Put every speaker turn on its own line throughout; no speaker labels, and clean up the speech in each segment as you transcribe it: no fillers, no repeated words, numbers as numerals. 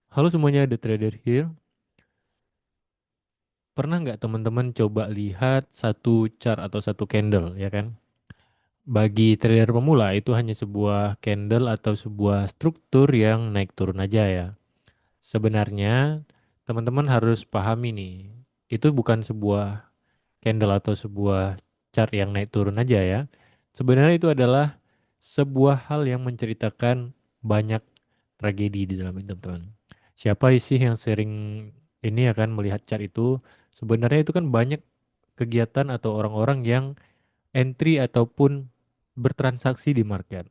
Halo semuanya, The Trader here. Pernah nggak teman-teman coba lihat satu chart atau satu candle, ya kan? Bagi trader pemula itu hanya sebuah candle atau sebuah struktur yang naik turun aja ya. Sebenarnya teman-teman harus pahami nih, itu bukan sebuah candle atau sebuah chart yang naik turun aja ya. Sebenarnya itu adalah sebuah hal yang menceritakan banyak tragedi di dalam itu, teman-teman. Siapa sih yang sering ini akan melihat chart itu? Sebenarnya itu kan banyak kegiatan atau orang-orang yang entry ataupun bertransaksi di market.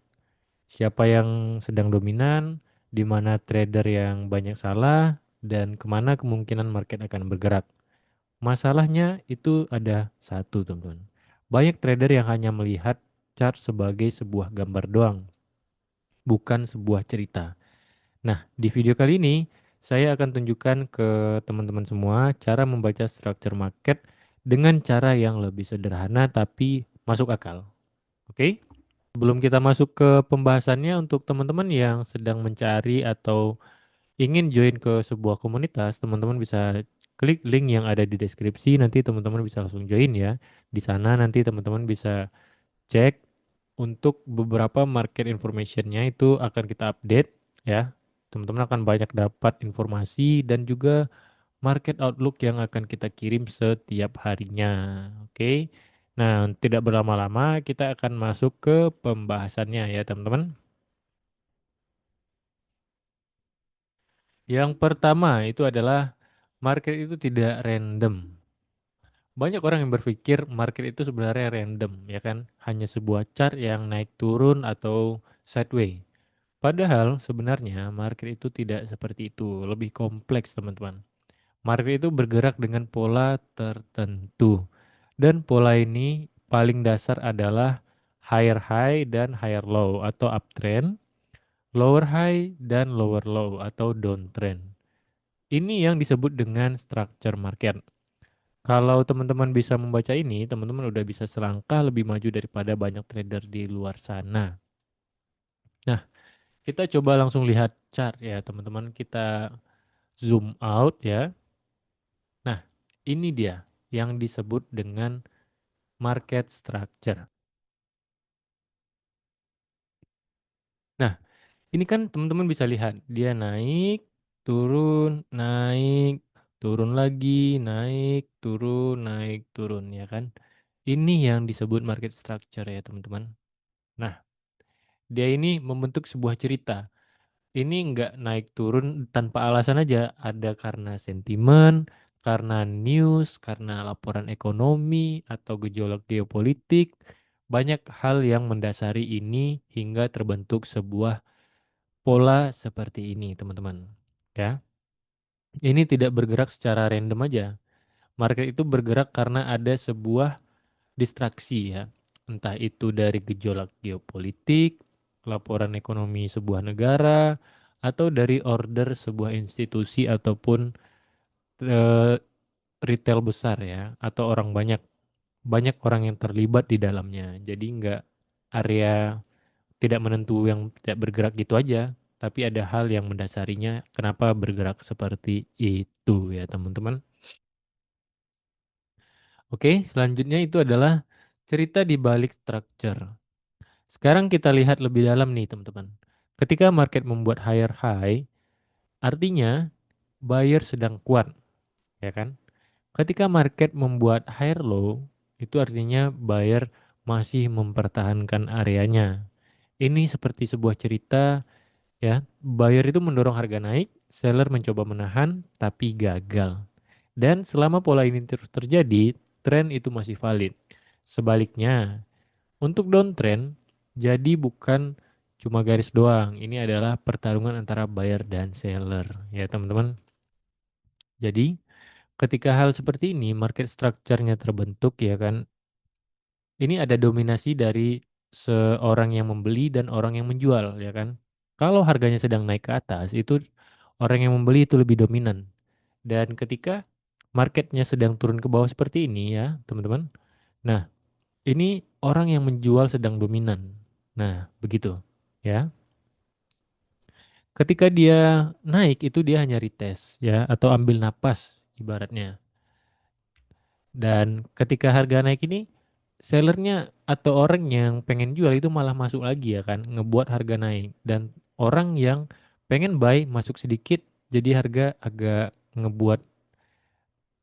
Siapa yang sedang dominan, di mana trader yang banyak salah, dan kemana kemungkinan market akan bergerak. Masalahnya itu ada satu, teman-teman. Banyak trader yang hanya melihat chart sebagai sebuah gambar doang, bukan sebuah cerita. Nah, di video kali ini saya akan tunjukkan ke teman-teman semua cara membaca structure market dengan cara yang lebih sederhana tapi masuk akal. Oke? Sebelum kita masuk ke pembahasannya, untuk teman-teman yang sedang mencari atau ingin join ke sebuah komunitas, teman-teman bisa klik link yang ada di deskripsi, nanti teman-teman bisa langsung join ya. Di sana nanti teman-teman bisa cek untuk beberapa market informationnya itu akan kita update ya. Teman-teman akan banyak dapat informasi dan juga market outlook yang akan kita kirim setiap harinya. Oke. Nah, tidak berlama-lama kita akan masuk ke pembahasannya ya, teman-teman. Yang pertama itu adalah market itu tidak random. Banyak orang yang berpikir market itu sebenarnya random, ya kan? Hanya sebuah chart yang naik turun atau sideways. Padahal sebenarnya market itu tidak seperti itu, lebih kompleks teman-teman. Market itu bergerak dengan pola tertentu. Dan pola ini paling dasar adalah higher high dan higher low atau uptrend, lower high dan lower low atau downtrend. Ini yang disebut dengan structure market. Kalau teman-teman bisa membaca ini, teman-teman udah bisa selangkah lebih maju daripada banyak trader di luar sana. Nah, kita coba langsung lihat chart ya, teman-teman. Kita zoom out ya. Nah, ini dia yang disebut dengan market structure. Nah, ini kan teman-teman bisa lihat, dia naik, turun lagi, naik, turun ya kan. Ini yang disebut market structure ya, teman-teman. Nah, dia ini membentuk sebuah cerita. Ini nggak naik turun tanpa alasan aja. Ada karena sentimen, karena news, karena laporan ekonomi, atau gejolak geopolitik. Banyak hal yang mendasari ini hingga terbentuk sebuah pola seperti ini, teman-teman. Ya, ini tidak bergerak secara random aja. Market itu bergerak karena ada sebuah distraksi ya. Entah itu dari gejolak geopolitik, laporan ekonomi sebuah negara, atau dari order sebuah institusi ataupun eh, retail besar ya, atau orang banyak banyak orang yang terlibat di dalamnya. Jadi nggak area tidak menentu yang tidak bergerak gitu aja, tapi ada hal yang mendasarinya kenapa bergerak seperti itu ya, teman-teman. Oke, selanjutnya itu adalah cerita di balik structure. Sekarang kita lihat lebih dalam nih, teman-teman. Ketika market membuat higher high, artinya buyer sedang kuat, ya kan? Ketika market membuat higher low, itu artinya buyer masih mempertahankan areanya. Ini seperti sebuah cerita ya, buyer itu mendorong harga naik, seller mencoba menahan tapi gagal. Dan selama pola ini terus terjadi, tren itu masih valid. Sebaliknya, untuk downtrend, jadi bukan cuma garis doang. Ini adalah pertarungan antara buyer dan seller, ya teman-teman. Jadi, ketika hal seperti ini, market structure-nya terbentuk, ya kan, ini ada dominasi dari seorang yang membeli dan orang yang menjual, ya kan. Kalau harganya sedang naik ke atas, itu orang yang membeli itu lebih dominan. Dan ketika marketnya sedang turun ke bawah seperti ini ya, teman-teman. Nah, ini orang yang menjual sedang dominan. Nah, begitu. Ya. Ketika dia naik itu dia hanya retest ya atau ambil napas ibaratnya. Dan ketika harga naik ini sellernya atau orang yang pengen jual itu malah masuk lagi ya kan, ngebuat harga naik. Dan orang yang pengen buy masuk sedikit jadi harga agak ngebuat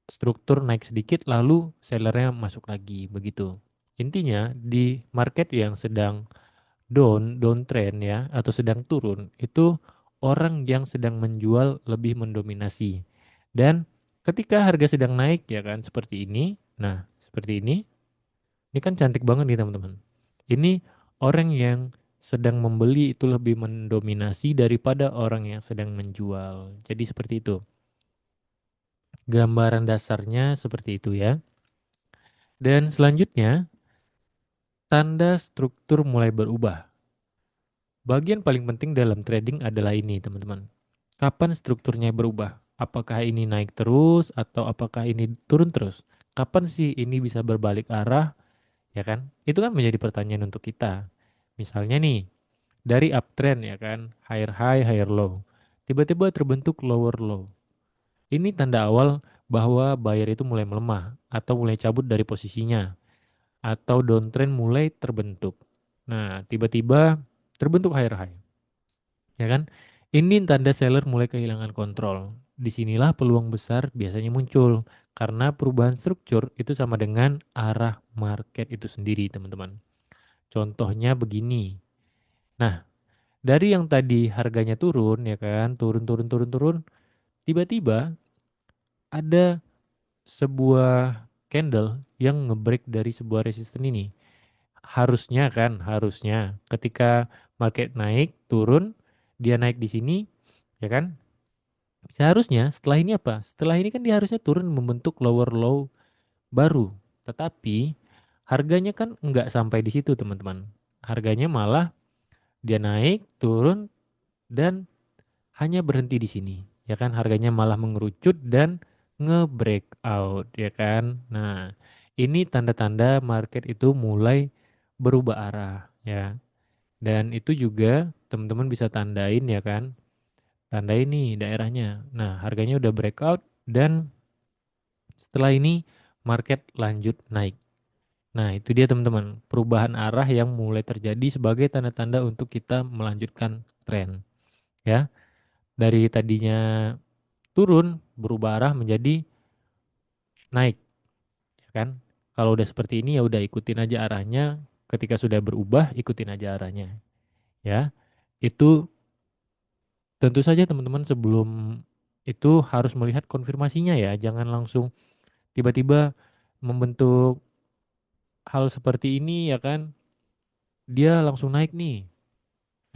struktur naik sedikit lalu sellernya masuk lagi begitu. Intinya di market yang sedang downtrend ya atau sedang turun itu orang yang sedang menjual lebih mendominasi. Dan ketika harga sedang naik ya kan seperti ini. Nah, seperti ini kan cantik banget nih teman-teman. Ini orang yang sedang membeli itu lebih mendominasi daripada orang yang sedang menjual. Jadi seperti itu. Gambaran dasarnya seperti itu ya. Dan selanjutnya, tanda struktur mulai berubah. Bagian paling penting dalam trading adalah ini, teman-teman. Kapan strukturnya berubah? Apakah ini naik terus atau apakah ini turun terus? Kapan sih ini bisa berbalik arah, ya kan? Itu kan menjadi pertanyaan untuk kita. Misalnya nih, dari uptrend ya kan, higher high, higher low. Tiba-tiba terbentuk lower low. Ini tanda awal bahwa buyer itu mulai melemah atau mulai cabut dari posisinya atau downtrend mulai terbentuk. Nah, tiba-tiba terbentuk higher high. Ya kan? Ini tanda seller mulai kehilangan kontrol. Disinilah peluang besar biasanya muncul karena perubahan struktur itu sama dengan arah market itu sendiri, teman-teman. Contohnya begini. Nah, dari yang tadi harganya turun ya kan, turun, tiba-tiba ada sebuah candle yang ngebreak dari sebuah resisten ini. Harusnya ketika market naik, turun, dia naik di sini, ya kan? Seharusnya setelah ini apa? Setelah ini kan dia harusnya turun membentuk lower low baru. Tetapi harganya kan nggak sampai di situ teman-teman. Harganya malah dia naik, turun, dan hanya berhenti di sini. Ya kan harganya malah mengerucut dan nge-breakout ya kan. Nah ini tanda-tanda market itu mulai berubah arah ya. Dan itu juga teman-teman bisa tandain ya kan. Tanda ini daerahnya. Nah, harganya udah breakout dan setelah ini market lanjut naik. Nah, itu dia teman-teman, perubahan arah yang mulai terjadi sebagai tanda-tanda untuk kita melanjutkan tren, ya. Dari tadinya turun berubah arah menjadi naik, ya kan? Kalau udah seperti ini ya udah ikutin aja arahnya. Ketika sudah berubah, ikutin aja arahnya, ya. Itu tentu saja teman-teman sebelum itu harus melihat konfirmasinya ya, jangan langsung tiba-tiba membentuk hal seperti ini ya kan, dia langsung naik nih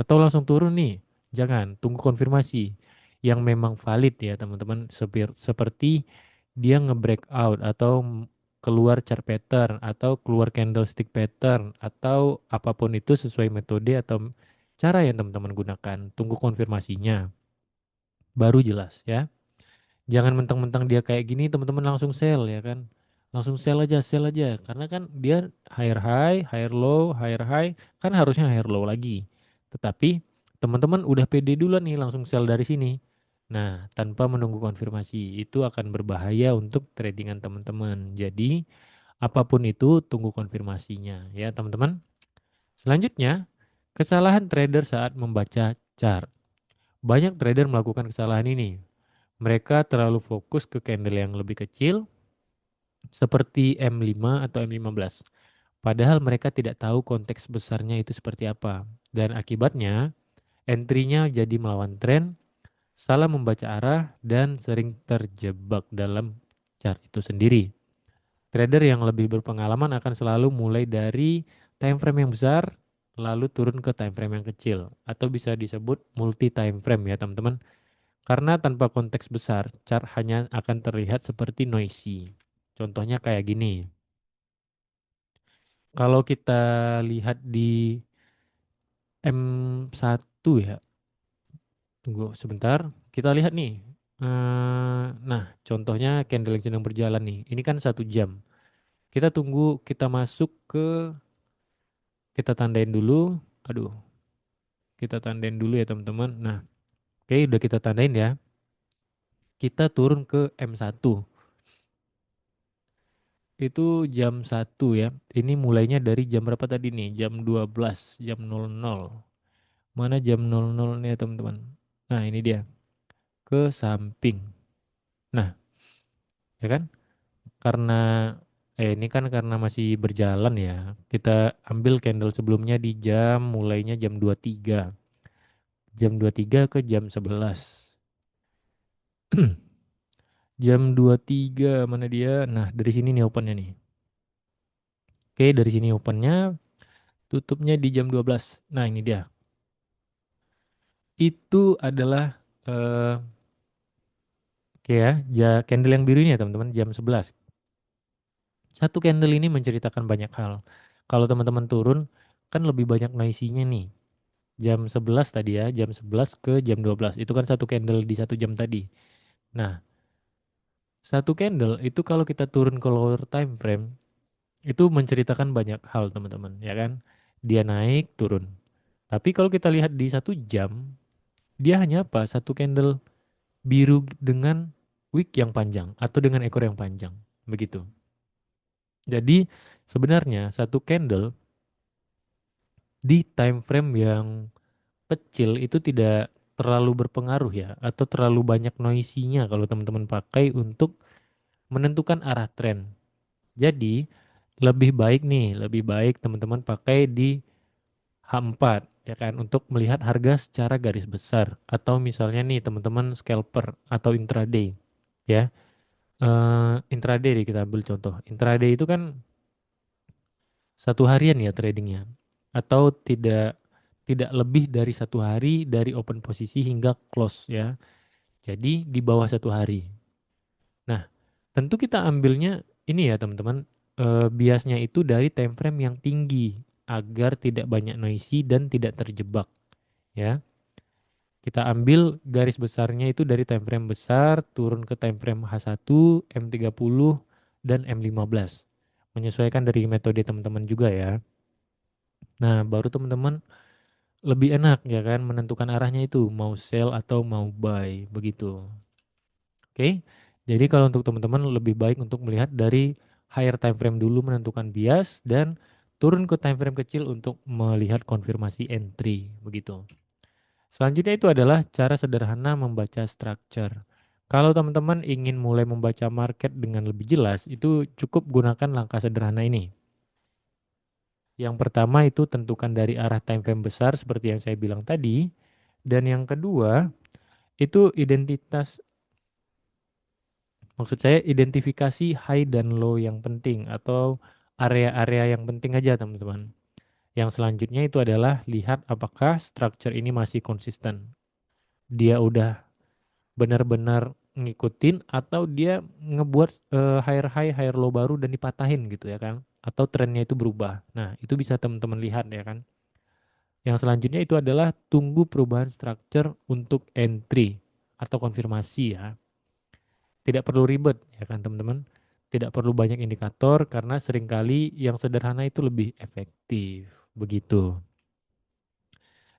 atau langsung turun nih. Jangan, tunggu konfirmasi yang memang valid ya teman-teman. Seperti dia nge-breakout atau keluar chart pattern atau keluar candlestick pattern atau apapun itu sesuai metode atau cara yang teman-teman gunakan. Tunggu konfirmasinya, baru jelas ya. Jangan mentang-mentang dia kayak gini teman-teman langsung sell ya kan. Langsung sell aja. Karena kan dia higher high, higher low, higher high. Kan harusnya higher low lagi. Tetapi teman-teman udah pede duluan nih langsung sell dari sini. Nah, tanpa menunggu konfirmasi. Itu akan berbahaya untuk tradingan teman-teman. Jadi, apapun itu tunggu konfirmasinya ya teman-teman. Selanjutnya, kesalahan trader saat membaca chart. Banyak trader melakukan kesalahan ini. Mereka terlalu fokus ke candle yang lebih kecil seperti M5 atau M15. Padahal mereka tidak tahu konteks besarnya itu seperti apa. Dan akibatnya entry-nya jadi melawan tren, salah membaca arah, dan sering terjebak dalam chart itu sendiri. Trader yang lebih berpengalaman akan selalu mulai dari time frame yang besar, lalu turun ke time frame yang kecil. Atau bisa disebut multi time frame ya teman-teman. Karena tanpa konteks besar, chart hanya akan terlihat seperti noisy. Contohnya kayak gini. Kalau kita lihat di M1 ya, tunggu sebentar. Kita lihat nih. Nah, contohnya candle yang sedang berjalan nih. Ini kan 1 jam. Kita tunggu, kita masuk ke, kita tandain dulu. Aduh, kita tandain dulu ya teman-teman. Nah, Oke, udah kita tandain ya. Kita turun ke M1. Itu jam 1 ya. Ini mulainya dari jam berapa tadi nih? Jam 12, jam 00. Mana jam 00 nih ya teman-teman? Nah, ini dia. Ke samping. Nah, ya kan? Karena ini kan karena masih berjalan ya. Kita ambil candle sebelumnya di jam mulainya jam 23. Jam 23 ke jam 11. Jam 23 mana dia? Nah, dari sini nih opennya nih. Oke, dari sini opennya, tutupnya di jam 12. Nah, ini dia. Itu adalah oke ya, candle yang biru ini ya teman-teman, jam 11. Satu candle ini menceritakan banyak hal. Kalau teman-teman turun, kan lebih banyak noisy-nya nih. Jam 11 tadi ya, jam 11 ke jam 12. Itu kan satu candle di 1 jam tadi. Nah, satu candle itu kalau kita turun ke lower time frame, itu menceritakan banyak hal teman-teman, ya kan? Dia naik, turun. Tapi kalau kita lihat di 1 jam, dia hanya apa? Satu candle biru dengan wick yang panjang atau dengan ekor yang panjang. Begitu. Jadi sebenarnya satu candle di time frame yang kecil itu tidak terlalu berpengaruh ya atau terlalu banyak noisinya kalau teman-teman pakai untuk menentukan arah tren. Jadi lebih baik nih, lebih baik teman-teman pakai di H4 ya kan untuk melihat harga secara garis besar atau misalnya nih teman-teman scalper atau intraday ya. Intraday nih kita ambil contoh. Intraday itu kan 1 harian ya tradingnya atau tidak tidak lebih dari 1 hari dari open posisi hingga close ya. Jadi di bawah 1 hari. Nah, tentu kita ambilnya ini ya teman-teman, biasnya itu dari time frame yang tinggi agar tidak banyak noisy dan tidak terjebak ya. Kita ambil garis besarnya itu dari time frame besar turun ke time frame H1, M30 dan M15. Menyesuaikan dari metode teman-teman juga ya. Nah, baru teman-teman lebih enak ya kan menentukan arahnya itu mau sell atau mau buy begitu. Oke. Jadi kalau untuk teman-teman lebih baik untuk melihat dari higher time frame dulu menentukan bias dan turun ke time frame kecil untuk melihat konfirmasi entry begitu. Selanjutnya itu adalah cara sederhana membaca structure. Kalau teman-teman ingin mulai membaca market dengan lebih jelas, itu cukup gunakan langkah sederhana ini. Yang pertama itu tentukan dari arah time frame besar seperti yang saya bilang tadi. Dan yang kedua itu maksud saya identifikasi high dan low yang penting atau area-area yang penting aja teman-teman. Yang selanjutnya itu adalah lihat apakah structure ini masih konsisten. Dia udah benar-benar ngikutin atau dia ngebuat higher high, higher low baru dan dipatahin gitu ya kan. Atau trennya itu berubah. Nah, itu bisa teman-teman lihat ya kan. Yang selanjutnya itu adalah tunggu perubahan structure untuk entry atau konfirmasi ya. Tidak perlu ribet ya kan teman-teman. Tidak perlu banyak indikator karena seringkali yang sederhana itu lebih efektif. Begitu.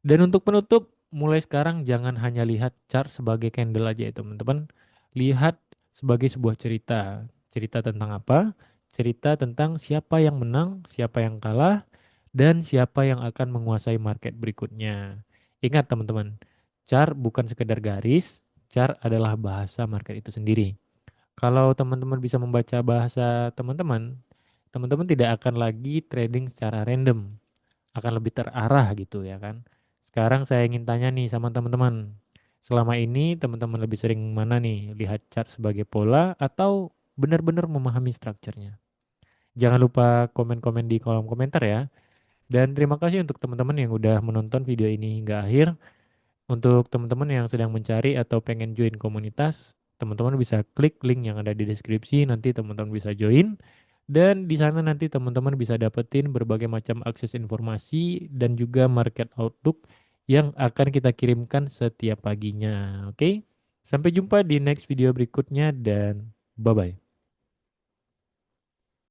Dan untuk penutup, mulai sekarang jangan hanya lihat chart sebagai candle aja ya teman-teman. Lihat sebagai sebuah cerita. Cerita tentang apa? Cerita tentang siapa yang menang, siapa yang kalah, dan siapa yang akan menguasai market berikutnya. Ingat teman-teman, chart bukan sekedar garis, chart adalah bahasa market itu sendiri. Kalau teman-teman bisa membaca bahasa teman-teman, teman-teman tidak akan lagi trading secara random, akan lebih terarah gitu ya kan. Sekarang saya ingin tanya nih sama teman-teman. Selama ini teman-teman lebih sering mana nih, lihat chart sebagai pola atau benar-benar memahami strukturnya? Jangan lupa komen-komen di kolom komentar ya. Dan terima kasih untuk teman-teman yang udah menonton video ini hingga akhir. Untuk teman-teman yang sedang mencari atau pengen join komunitas, teman-teman bisa klik link yang ada di deskripsi, nanti teman-teman bisa join. Dan di sana nanti teman-teman bisa dapetin berbagai macam akses informasi dan juga market outlook yang akan kita kirimkan setiap paginya. Oke? Sampai jumpa di next video berikutnya dan bye-bye.